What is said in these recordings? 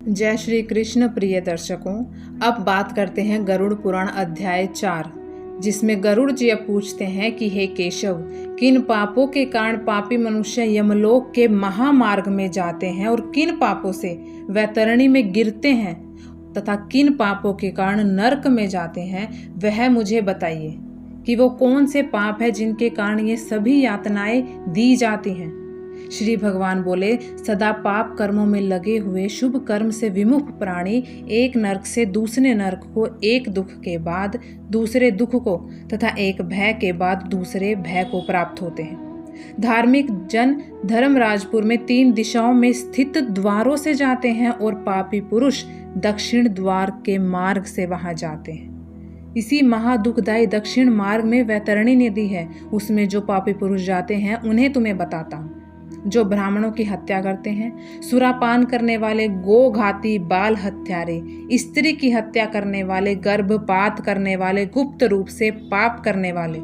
जय श्री कृष्ण। प्रिय दर्शकों, अब बात करते हैं गरुड़ पुराण अध्याय 4, जिसमें गरुड़ जी अब पूछते हैं कि हे केशव, किन पापों के कारण पापी मनुष्य यमलोक के महामार्ग में जाते हैं और किन पापों से वैतरणी में गिरते हैं तथा किन पापों के कारण नरक में जाते हैं, वह मुझे बताइए कि वो कौन से पाप है जिनके कारण ये सभी यातनाएं दी जाती हैं। श्री भगवान बोले, सदा पाप कर्मों में लगे हुए शुभ कर्म से विमुख प्राणी एक नरक से दूसरे नरक को, एक दुख के बाद दूसरे दुख को तथा एक भय के बाद दूसरे भय को प्राप्त होते हैं। धार्मिक जन धर्मराजपुर में 3 दिशाओं में स्थित द्वारों से जाते हैं और पापी पुरुष दक्षिण द्वार के मार्ग से वहां जाते हैं। इसी महादुखदायी दक्षिण मार्ग में वैतरणी नदी है। उसमें जो पापी पुरुष जाते हैं उन्हें तुम्हें बताता हूँ। जो ब्राह्मणों की हत्या करते हैं, सुरापान करने वाले, गो घाती, बाल हत्यारे, स्त्री की हत्या करने वाले, गर्भपात करने वाले, गुप्त रूप से पाप करने वाले,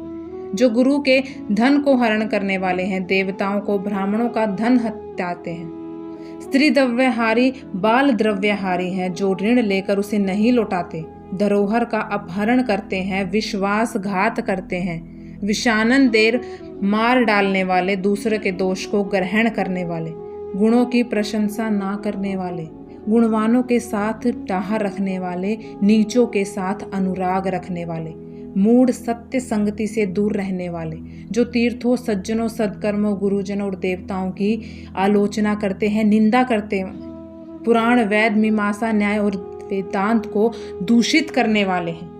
जो गुरु के धन को हरण करने वाले हैं, देवताओं को ब्राह्मणों का धन हत्याते हैं, स्त्री द्रव्यहारी, बाल द्रव्यहारी हैं, जो ऋण लेकर उसे नहीं लौटाते, धरोहर का अपहरण करते हैं, विश्वासघात करते हैं, विषानन देर मार डालने वाले, दूसरे के दोष को ग्रहण करने वाले, गुणों की प्रशंसा ना करने वाले, गुणवानों के साथ डाह रखने वाले, नीचों के साथ अनुराग रखने वाले, मूढ़ सत्य संगति से दूर रहने वाले, जो तीर्थों, सज्जनों, सत्कर्मों, गुरुजनों और देवताओं की आलोचना करते हैं, निंदा करते हैं, पुराण, वेद, मीमांसा, न्याय और वेदांत को दूषित करने वाले हैं,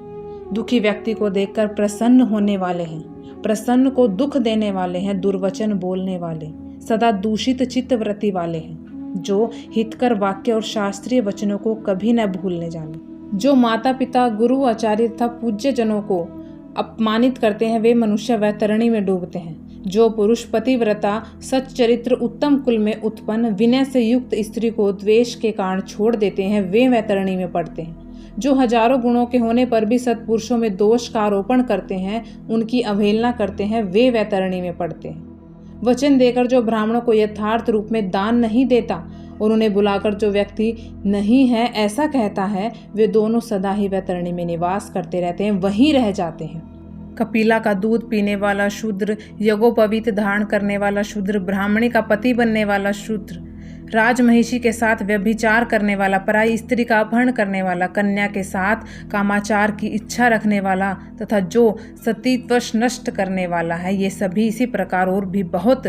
दुखी व्यक्ति को देखकर प्रसन्न होने वाले हैं, प्रसन्न को दुख देने वाले हैं, दुर्वचन बोलने वाले, सदा दूषित चित्तवृत्ति वाले हैं, जो हितकर वाक्य और शास्त्रीय वचनों को कभी न भूलने जाने, जो माता पिता, गुरु, आचार्य तथा पूज्य जनों को अपमानित करते हैं, वे मनुष्य वैतरणी में डूबते हैं। जो पुरुष पतिव्रता, सच्चरित्र, उत्तम कुल में उत्पन्न, विनय से युक्त स्त्री को द्वेष के कारण छोड़ देते हैं, वे वैतरणी में पड़ते हैं। जो हजारों गुणों के होने पर भी सत्पुरुषों में दोष का आरोपण करते हैं, उनकी अवहेलना करते हैं, वे वैतरणी में पड़ते हैं। वचन देकर जो ब्राह्मणों को यथार्थ रूप में दान नहीं देता और उन्हें बुलाकर जो व्यक्ति नहीं है ऐसा कहता है, वे दोनों सदा ही वैतरणी में निवास करते रहते हैं, वहीं रह जाते हैं। कपिला का दूध पीने वाला शूद्र, यज्ञोपवीत धारण करने वाला शूद्र, ब्राह्मणी का पति बनने वाला शूद्र, राजमहिषी के साथ व्यभिचार करने वाला, पराई स्त्री का अपहरण करने वाला, कन्या के साथ कामाचार की इच्छा रखने वाला तथा जो सतीत्वश नष्ट करने वाला है, ये सभी इसी प्रकार और भी बहुत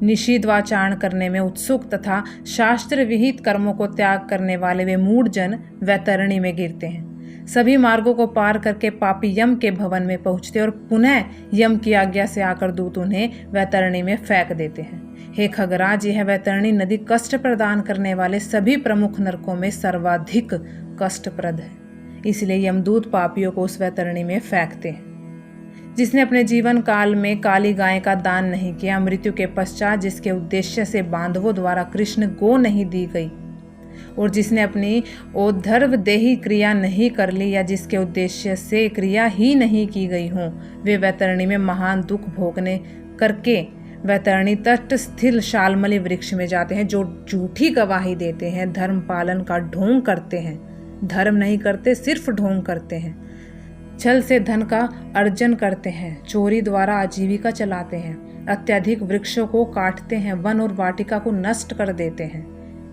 निषिद्धाचरण करने में उत्सुक तथा शास्त्र विहित कर्मों को त्याग करने वाले वे मूढ़ जन वैतरणी में गिरते हैं। सभी मार्गों को पार करके पापी यम के भवन में पहुंचते और पुनः यम की आज्ञा से आकर दूत उन्हें वैतरणी में फेंक देते हैं। हे खगराज, यह वैतरणी नदी कष्ट प्रदान करने वाले सभी प्रमुख नरकों में सर्वाधिक कष्टप्रद है, इसलिए यमदूत पापियों को उस वैतरणी में फेंकते हैं। जिसने अपने जीवन काल में काली गाय का दान नहीं किया, मृत्यु के पश्चात जिसके उद्देश्य से बांधवों द्वारा कृष्ण गो नहीं दी गई, और जिसने अपनी औद्धर्व देही क्रिया नहीं कर ली या जिसके उद्देश्य से क्रिया ही नहीं की गई हो, वे वैतरणी में महान दुख भोगने करके वैतरणी तट स्थिर शालमली वृक्ष में जाते हैं। जो झूठी गवाही देते हैं, धर्म पालन का ढोंग करते हैं, धर्म नहीं करते, सिर्फ ढोंग करते हैं, छल से धन का अर्जन करते हैं, चोरी द्वारा आजीविका चलाते हैं, अत्यधिक वृक्षों को काटते हैं, वन और वाटिका को नष्ट कर देते हैं,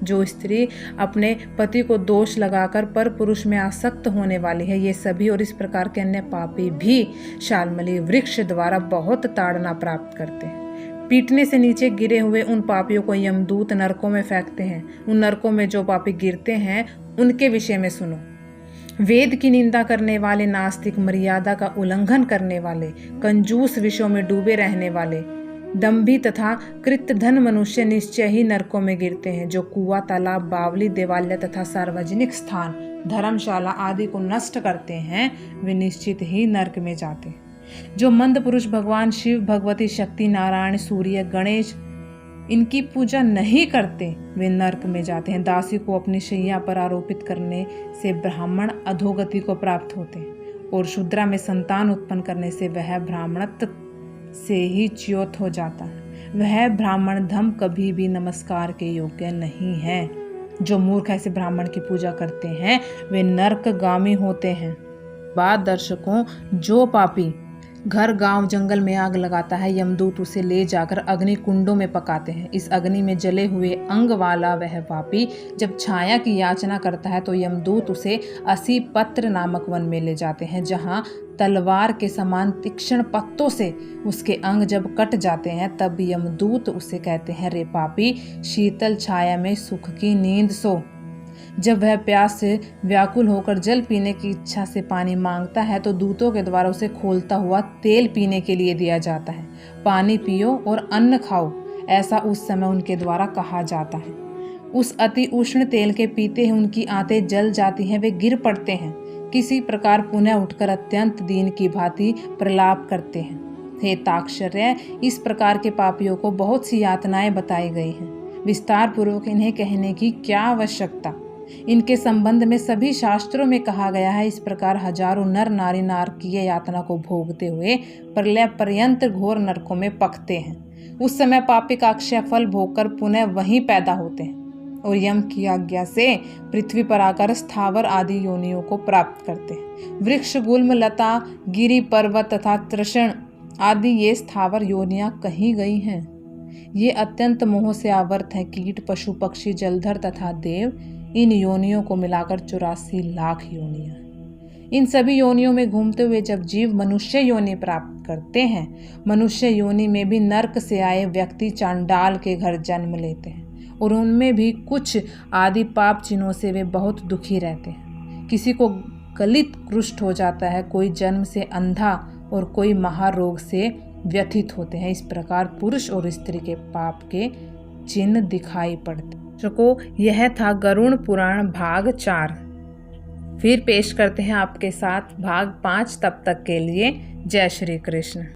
जो स्त्री अपने पति को दोष लगाकर पर पुरुष में आसक्त होने वाली है, ये सभी और इस प्रकार के अन्य पापी भी शालमली वृक्ष द्वारा बहुत ताड़ना प्राप्त करते हैं। पीटने से नीचे गिरे हुए उन पापियों को यमदूत नरकों में फेंकते हैं। उन नरकों में जो पापी गिरते हैं उनके विषय में सुनो। वेद की निंदा करने वाले, नास्तिक, मर्यादा का उल्लंघन करने वाले, कंजूस विषयों में डूबे रहने वाले, दंभी तथा कृतधन मनुष्य निश्चय ही नरकों में गिरते हैं। जो कुआं, तालाब, बावली, देवालय तथा सार्वजनिक स्थान, धर्मशाला आदि को नष्ट करते हैं, वे निश्चित ही नरक में जाते हैं। जो मंद पुरुष भगवान शिव, भगवती शक्ति, नारायण, सूर्य, गणेश इनकी पूजा नहीं करते, वे नरक में जाते हैं। दासी को अपनी शैया पर आरोपित करने से ब्राह्मण अधोगति को प्राप्त होते हैं, और शूद्रा में संतान उत्पन्न करने से वह ब्राह्मणत्व से ही च्युत हो जाता है। वह ब्राह्मण धम कभी भी नमस्कार के योग्य नहीं है। जो मूर्ख ऐसे ब्राह्मण की पूजा करते हैं वे नरकगामी होते हैं। बात दर्शकों, जो पापी घर गांव जंगल में आग लगाता है, यमदूत उसे ले जाकर अग्नि कुंडों में पकाते हैं। इस अग्नि में जले हुए अंग वाला वह पापी जब छाया की याचना करता है तो यमदूत उसे असीपत्र नामक वन में ले जाते हैं, जहां तलवार के समान तीक्ष्ण पत्तों से उसके अंग जब कट जाते हैं तब यमदूत उसे कहते हैं, रे पापी, शीतल छाया में सुख की नींद सो। जब वह प्यास से व्याकुल होकर जल पीने की इच्छा से पानी मांगता है तो दूतों के द्वारा उसे खोलता हुआ तेल पीने के लिए दिया जाता है। पानी पियो और अन्न खाओ, ऐसा उस समय उनके द्वारा कहा जाता है। उस अति उष्ण तेल के पीते ही उनकी आंतें जल जाती हैं, वे गिर पड़ते हैं, किसी प्रकार पुनः उठकर अत्यंत दीन की भांति प्रलाप करते हैं। हे ताक्षर्य, इस प्रकार के पापियों को बहुत सी यातनाएं बताई गई हैं। विस्तार पूर्वक इन्हें कहने की क्या आवश्यकता। इनके संबंध में सभी शास्त्रों में कहा गया है। इस प्रकार हजारों नर नारी नारकीय यातना को भोगते हुए प्रलय पर्यंत घोर नरकों में पकते हैं। उस समय पापी का अक्षय फल भोगकर पुनः वहीं पैदा होते हैं और यम की आज्ञा से पृथ्वी पर आकर स्थावर आदि योनियों को प्राप्त करते हैं। वृक्ष, गुल्म, लता, गिरी, पर्वत तथा तृषण आदि ये स्थावर योनियां कहीं गई हैं। ये अत्यंत मोह से आवर्त है। कीट, पशु, पक्षी, जलधर तथा देव, इन योनियों को मिलाकर 84 लाख योनियां। इन सभी योनियों में घूमते हुए जब जीव मनुष्य योनि प्राप्त करते हैं, मनुष्य योनि में भी नरक से आए व्यक्ति चांडाल के घर जन्म लेते हैं और उनमें भी कुछ आदि पाप चिन्हों से वे बहुत दुखी रहते हैं। किसी को गलित कुष्ठ हो जाता है, कोई जन्म से अंधा और कोई महारोग से व्यथित होते हैं। इस प्रकार पुरुष और स्त्री के पाप के चिन्ह दिखाई पड़ते। यह था गरुड़ पुराण भाग 4। फिर पेश करते हैं आपके साथ भाग 5। तब तक के लिए जय श्री कृष्ण।